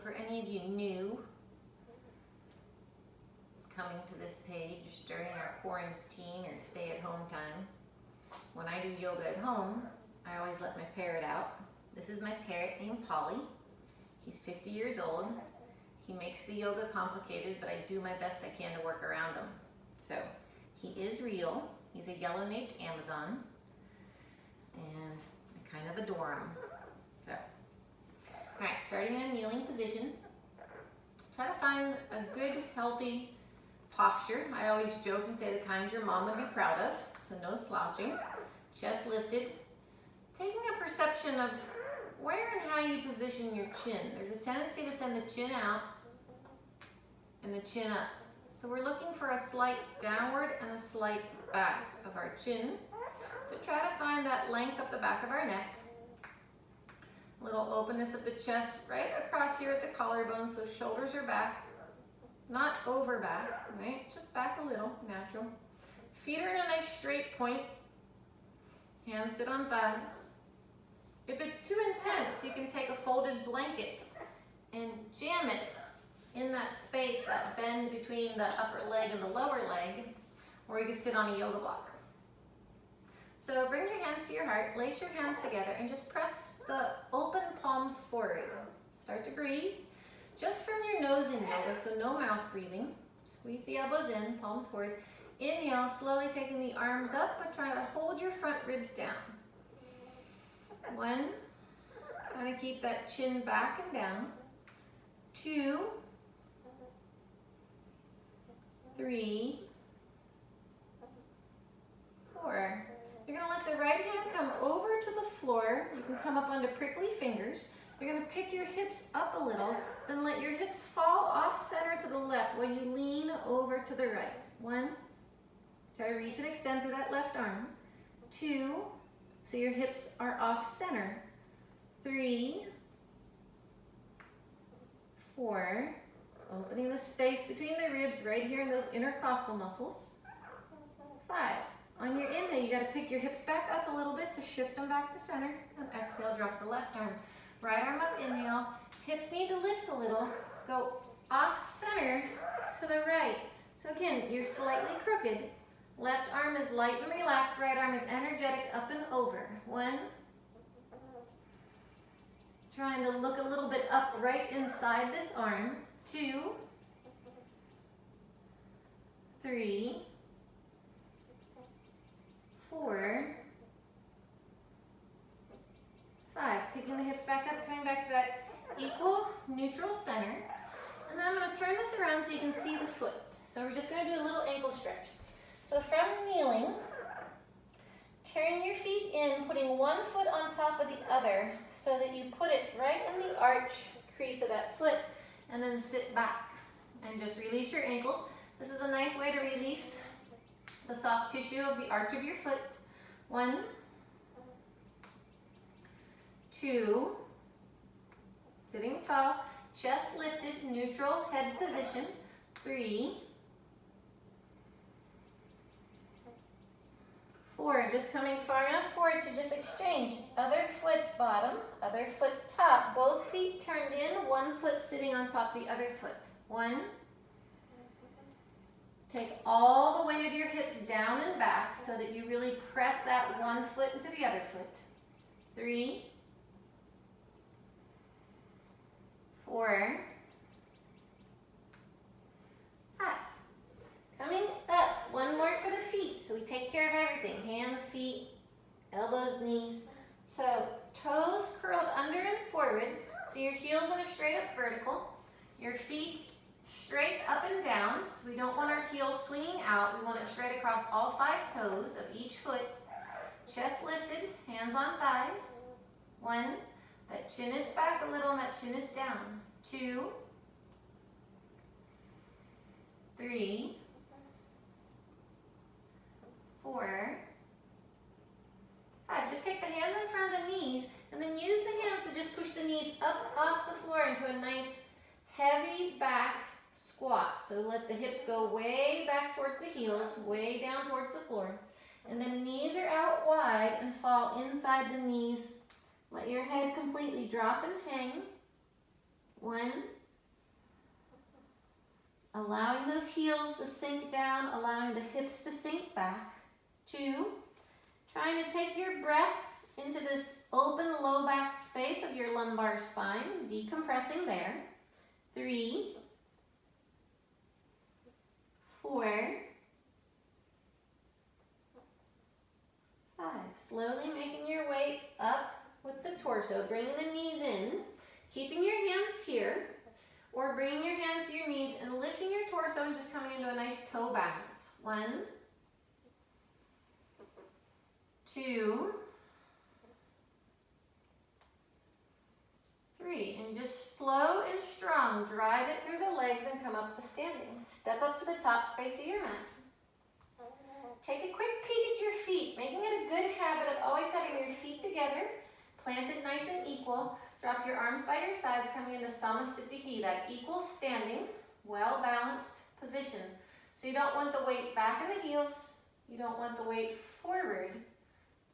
for any of you new coming to this page during our quarantine or stay-at-home time, when I do yoga at home, I always let my parrot out. This is my parrot named Polly. He's 50 years old. He makes the yoga complicated, but I do my best I can to work around him. So he is real. He's a yellow-naped Amazon, and I kind of adore him. So, all right, starting in a kneeling position. Try to find a good, healthy posture. I always joke and say the kind your mom would be proud of. So no slouching, chest lifted. Taking a perception of where and how you position your chin. There's a tendency to send the chin out and the chin up. So we're looking for a slight downward and a slight back of our chin to try to find that length up the back of our neck. A little openness of the chest right across here at the collarbone, so shoulders are back, not over back, right? Just back a little, natural. Feet are in a nice straight point. Hands sit on thighs. If it's too intense, you can take a folded blanket and jam it in that space, that bend between the upper leg and the lower leg, or you can sit on a yoga block. So bring your hands to your heart, lace your hands together, and just press the open palms forward. Start to breathe, just from your nose in yoga, so no mouth breathing. Squeeze the elbows in, palms forward. Inhale, slowly taking the arms up, but try to hold your front ribs down. 1, kind of keep that chin back and down. 2, 3, 4. You're going to let the right hand come over to the floor. You can come up onto prickly fingers. You're going to pick your hips up a little, then let your hips fall off center to the left while you lean over to the right. 1, try to reach and extend through that left arm. 2, so your hips are off center. 3, 4, opening the space between the ribs right here in those intercostal muscles. 5, on your inhale, you got to pick your hips back up a little bit to shift them back to center. And exhale, drop the left arm. Right arm up, inhale. Hips need to lift a little. Go off center to the right. So again, you're slightly crooked. Left arm is light and relaxed. Right arm is energetic up and over. 1. Trying to look a little bit up right inside this arm. 2. 3. 4. 5. Picking the hips back up, coming back to that equal, neutral center. And then I'm going to turn this around so you can see the foot. So we're just going to do a little ankle stretch. So from kneeling, turn your feet in, putting one foot on top of the other so that you put it right in the arch crease of that foot, and then sit back and just release your ankles. This is a nice way to release the soft tissue of the arch of your foot. 1, 2, sitting tall, chest lifted, neutral head position. 3, 4, just coming far enough forward to just exchange. Other foot bottom, other foot top. Both feet turned in, one foot sitting on top of the other foot. 1. Take all the weight of your hips down and back so that you really press that one foot into the other foot. 3, 4, 5. Coming up, one more for the feet. So we take care of everything. Hands, feet, elbows, knees. So toes curled under and forward. So your heels in a straight up vertical. Your feet straight up and down. So we don't want our heels swinging out. We want it straight across all 5 toes of each foot. Chest lifted, hands on thighs. 1, that chin is back a little and that chin is down. 2, 3, 4, 5. Just take the hands in front of the knees and then use the hands to just push the knees up off the floor into a nice heavy back squat. So let the hips go way back towards the heels, way down towards the floor. And then knees are out wide and fall inside the knees. Let your head completely drop and hang. 1, allowing those heels to sink down, allowing the hips to sink back. 2, trying to take your breath into this open low back space of your lumbar spine, decompressing there. 3, 4, 5. Slowly making your way up with the torso, bringing the knees in, keeping your hands here, or bringing your hands to your knees and lifting your torso and just coming into a nice toe balance. 1, 2, 3. And just slow and strong, drive it through the legs and come up to standing. Step up to the top space of your mat. Take a quick peek at your feet, making it a good habit of always having your feet together, planted nice and equal. Drop your arms by your sides, coming into Samasthiti, that equal standing, well-balanced position. So you don't want the weight back in the heels. You don't want the weight forward.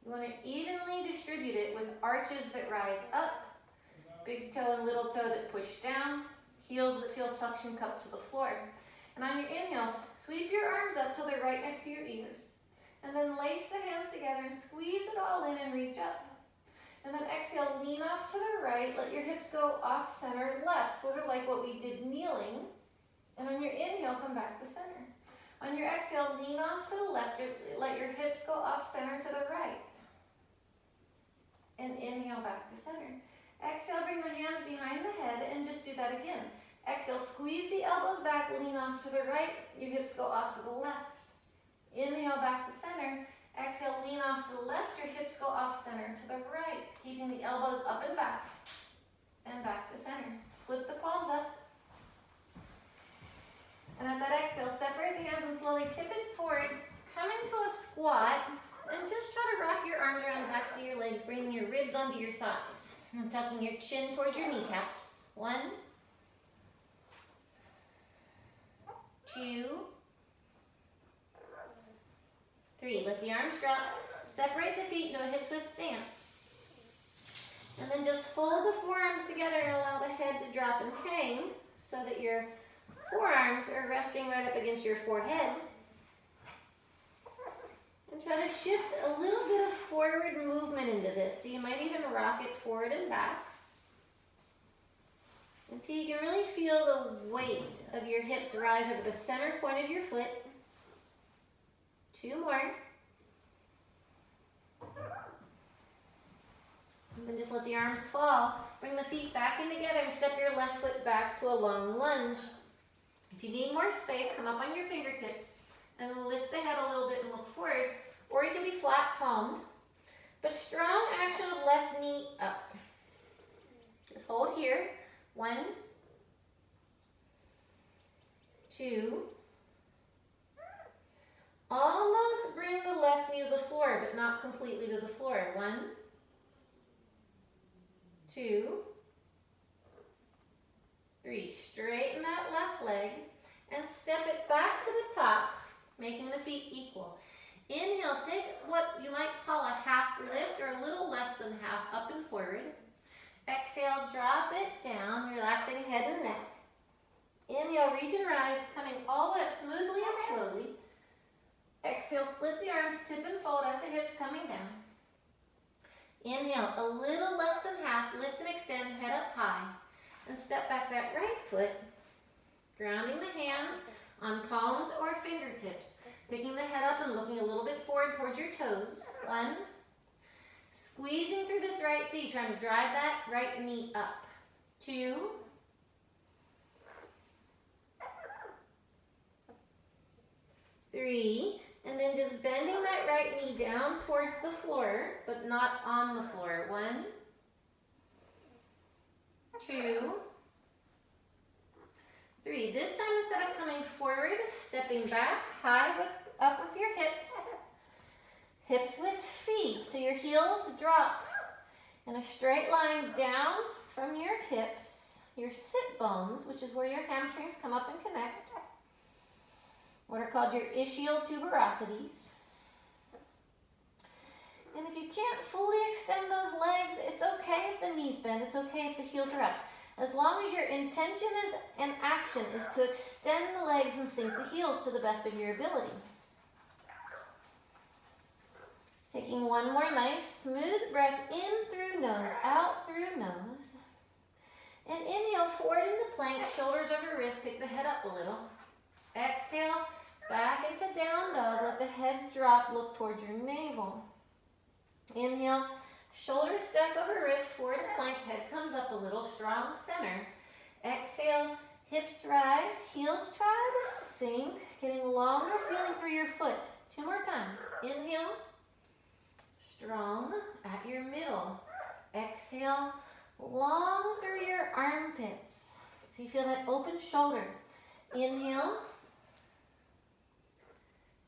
You want to evenly distribute it with arches that rise up, big toe and little toe that push down, heels that feel suction cupped to the floor. And on your inhale, sweep your arms up till they're right next to your ears. And then lace the hands together and squeeze it all in and reach up. And then exhale, lean off to the right, let your hips go off center left, sort of like what we did kneeling. And on your inhale, come back to center. On your exhale, lean off to the left, let your hips go off center to the right. And inhale back to center. Exhale, bring the hands behind the head and just do that again. Exhale, squeeze the elbows back, lean off to the right, your hips go off to the left. Inhale back to center. Exhale, lean off to the left, your hips go off center to the right, keeping the elbows up and back to center. Flip the palms up. And at that exhale, separate the hands and slowly tip it forward. Come into a squat and just try to wrap your arms around the backs of your legs, bringing your ribs onto your thighs and tucking your chin towards your kneecaps. 1, 2, 3. Let the arms drop. Separate the feet into a hips width stance. And then just fold the forearms together and allow the head to drop and hang so that your forearms are resting right up against your forehead. And try to shift a little bit of forward movement into this. So you might even rock it forward and back until you can really feel the weight of your hips rise over the center point of your foot. 2 more. And then just let the arms fall. Bring the feet back in together and step your left foot back to a long lunge. If you need more space, come up on your fingertips and lift the head a little bit and look forward. Or you can be flat palmed. But strong action of left knee up. Just hold here. 1, 2. Almost bring the left knee to the floor, but not completely to the floor. 1, 2, 3. Straighten that left leg and step it back to the top, making the feet equal. Inhale, take what you might call a half lift or a little less than half up and forward. Exhale, drop it down, relaxing head and neck. Inhale, reach and rise, coming all the way up smoothly and slowly. Exhale, split the arms, tip and fold at the hips, coming down. Inhale, a little less than half, lift and extend, head up high. And step back that right foot, grounding the hands on palms or fingertips. Picking the head up and looking a little bit forward towards your toes. 1. Squeezing through this right thigh, trying to drive that right knee up. 2. 3. And then just bending that right knee down towards the floor, but not on the floor. 1, 2, 3. This time, instead of coming forward, stepping back, up with your hips. Hips with feet, so your heels drop in a straight line down from your hips, your sit bones, which is where your hamstrings come up and connect, what are called your ischial tuberosities. And if you can't fully extend those legs, it's okay if the knees bend, it's okay if the heels are up. as long as your intention and action is to extend the legs and sink the heels to the best of your ability. Taking one more nice smooth breath in through nose, out through nose. And inhale, forward into plank, shoulders over wrist, pick the head up a little. Exhale, back into down dog, let the head drop, look towards your navel. Inhale, shoulders stack over wrist, forward to plank, head comes up a little, strong center. Exhale, hips rise, heels try to sink, getting longer, feeling through your foot. 2 more times. Inhale, strong at your middle. Exhale, long through your armpits. So you feel that open shoulder. Inhale.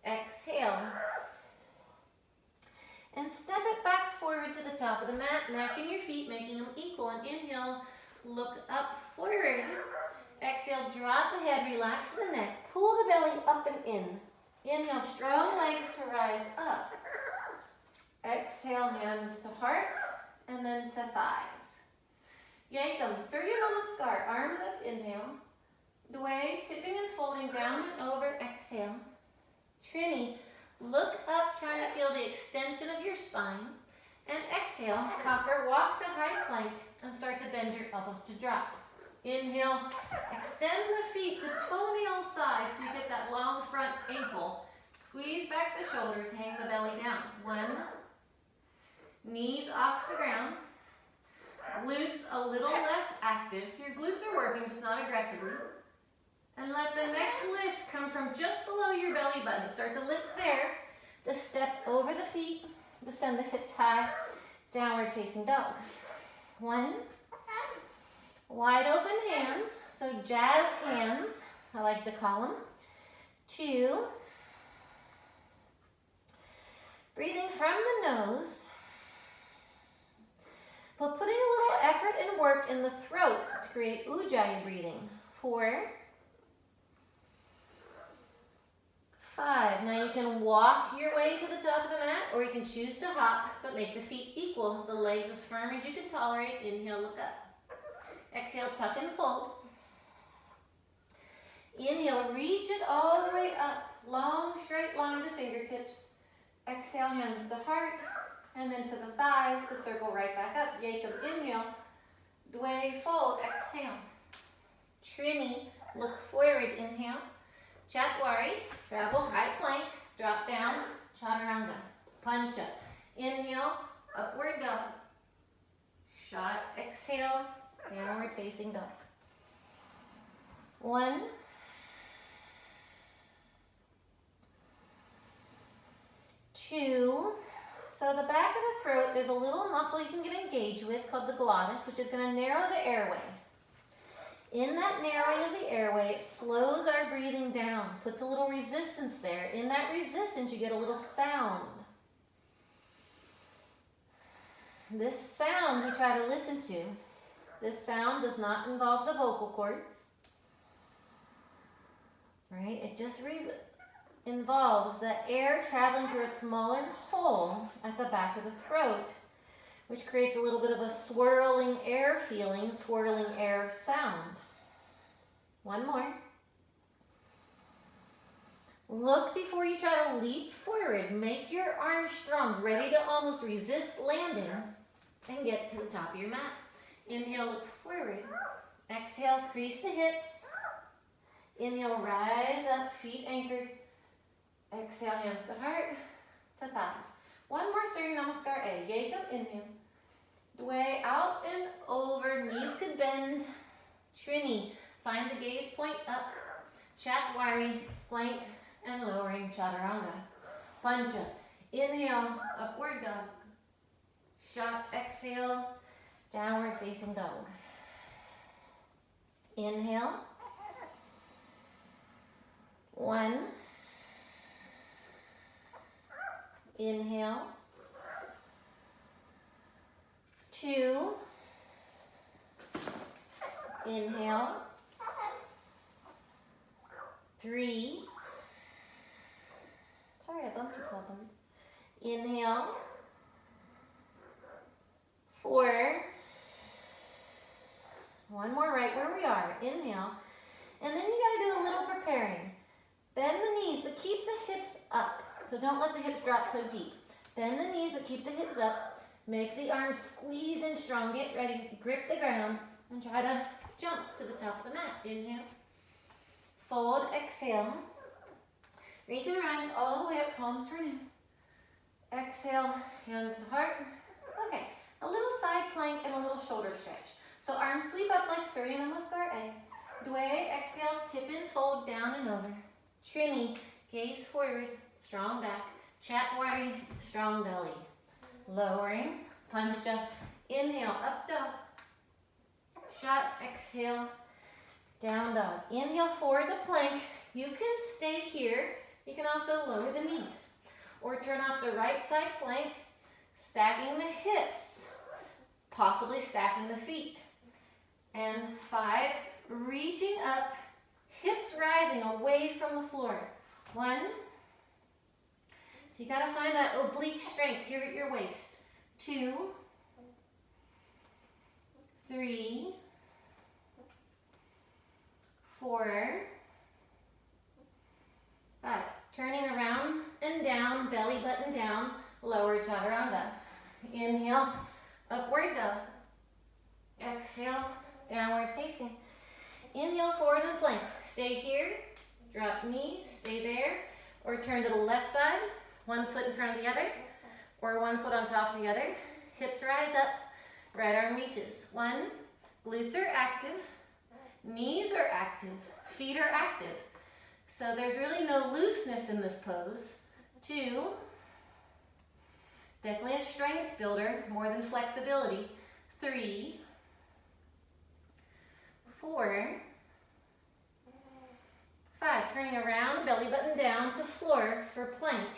Exhale. And step it back forward to the top of the mat, matching your feet, making them equal. And inhale, look up forward. Exhale, drop the head, relax the neck. Pull the belly up and in. Inhale, strong legs to rise up. Exhale, hands to heart, and then to thighs. Yankum, Surya namaskar, arms up, inhale. Dway, tipping and folding down and over, exhale. Trini, look up, trying to feel the extension of your spine. And exhale, copper, walk to high plank, and start to bend your elbows to drop. Inhale, extend the feet to toenail side so you get that long front ankle. Squeeze back the shoulders, hang the belly down. 1, knees off the ground. Glutes a little less active, so your glutes are working, just not aggressively. And let the next lift come from just below your belly button. Start to lift there. To step over the feet, to send the hips high, downward facing dog. 1, wide open hands, so jazz hands, I like to call them. 2, breathing from the nose, but putting a little effort and work in the throat to create ujjayi breathing. 4, 5. Now you can walk your way to the top of the mat, or you can choose to hop, but make the feet equal. The legs as firm as you can tolerate. Inhale, look up. Exhale, tuck and fold. Inhale, reach it all the way up. Long, straight line to fingertips. Exhale, hands to heart, and then to the thighs to circle right back up. Jacob, inhale. Dway, fold. Exhale. Trini, look forward. Inhale. Chatwari, travel, high plank, drop down, chaturanga, pancha. Inhale, upward dog. Shot, exhale, downward facing dog. 1, 2. So the back of the throat, there's a little muscle you can get engaged with called the glottis, which is going to narrow the airway. In that narrowing of the airway, it slows our breathing down, puts a little resistance there. In that resistance, you get a little sound. This sound we try to listen to. This sound does not involve the vocal cords. Right? It just involves the air traveling through a smaller hole at the back of the throat, which creates a little bit of a swirling air feeling, swirling air sound. 1 more. Look before you try to leap forward. Make your arms strong, ready to almost resist landing, and get to the top of your mat. Inhale, look forward. Exhale, crease the hips. Inhale, rise up, feet anchored. Exhale, hands to heart, to thighs. 1 more Surya namaskar A. Jacob, inhale. Dway, out and over, knees could bend. Trini, find the gaze point up. Chatwari, plank, and lowering chaturanga. Pancha, inhale, upward dog. Shot, exhale, downward facing dog. Inhale. 1. Inhale. 2. Inhale. 3. Sorry, I bumped your club. Inhale. 4. One more right where we are. Inhale. And then you got to do a little preparing. Bend the knees, but keep the hips up. So don't let the hips drop so deep. Bend the knees, but keep the hips up. Make the arms squeeze in strong. Get ready. Grip the ground and try to jump to the top of the mat. Inhale. Fold, exhale. Reach and rise all the way up, palms turn in. Exhale, hands to heart. Okay, a little side plank and a little shoulder stretch. So arms sweep up like Surya, namaskar. Dwe, exhale, tip and fold down and over. Trini, gaze forward, strong back. Chatwari, strong belly. Lowering, pancha. Inhale, up dog. Shot, exhale, down dog. Inhale, forward to plank. You can stay here. You can also lower the knees. Or turn off the right side plank, stacking the hips, possibly stacking the feet. And 5, reaching up, hips rising away from the floor. 1. So you got to find that oblique strength here at your waist. 2, 3, 4, 5. Turning around and down, belly button down, lower chaturanga. Inhale, upward dog. Exhale, downward facing. Inhale, forward in plank. Stay here, drop knees, stay there, or turn to the left side, one foot in front of the other, or one foot on top of the other. Hips rise up, right arm reaches. 1, glutes are active, knees are active, feet are active. So there's really no looseness in this pose. 2, definitely a strength builder, more than flexibility. 3, 4, 5, turning around, belly button down to floor for plank.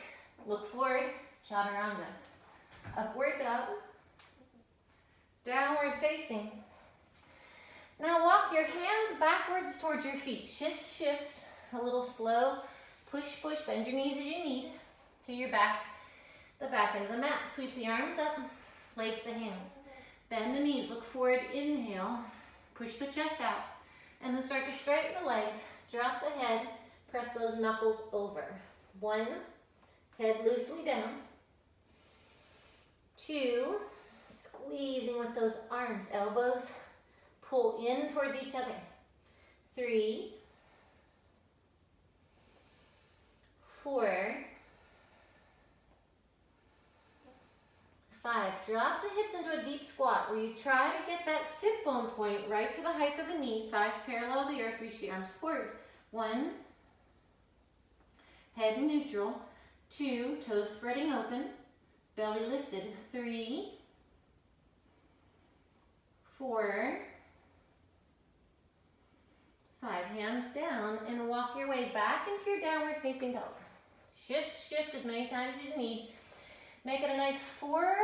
Look forward, chaturanga. Upward dog, downward facing. Now walk your hands backwards towards your feet. Shift, shift. A little slow, push, push, bend your knees as you need to your back, the back end of the mat. Sweep the arms up, place the hands. Bend the knees, look forward, inhale, push the chest out, and then start to straighten the legs, drop the head, press those knuckles over. 1, head loosely down. 2, squeezing with those arms, elbows pull in towards each other. 3, 4, 5. Drop the hips into a deep squat where you try to get that sit bone point right to the height of the knee, thighs parallel to the earth, reach the arms forward. 1, head neutral. 2, toes spreading open, belly lifted. 3, 4, 5. Hands down and walk your way back into your downward facing dog. Shift, shift as many times as you need. Make it a nice 4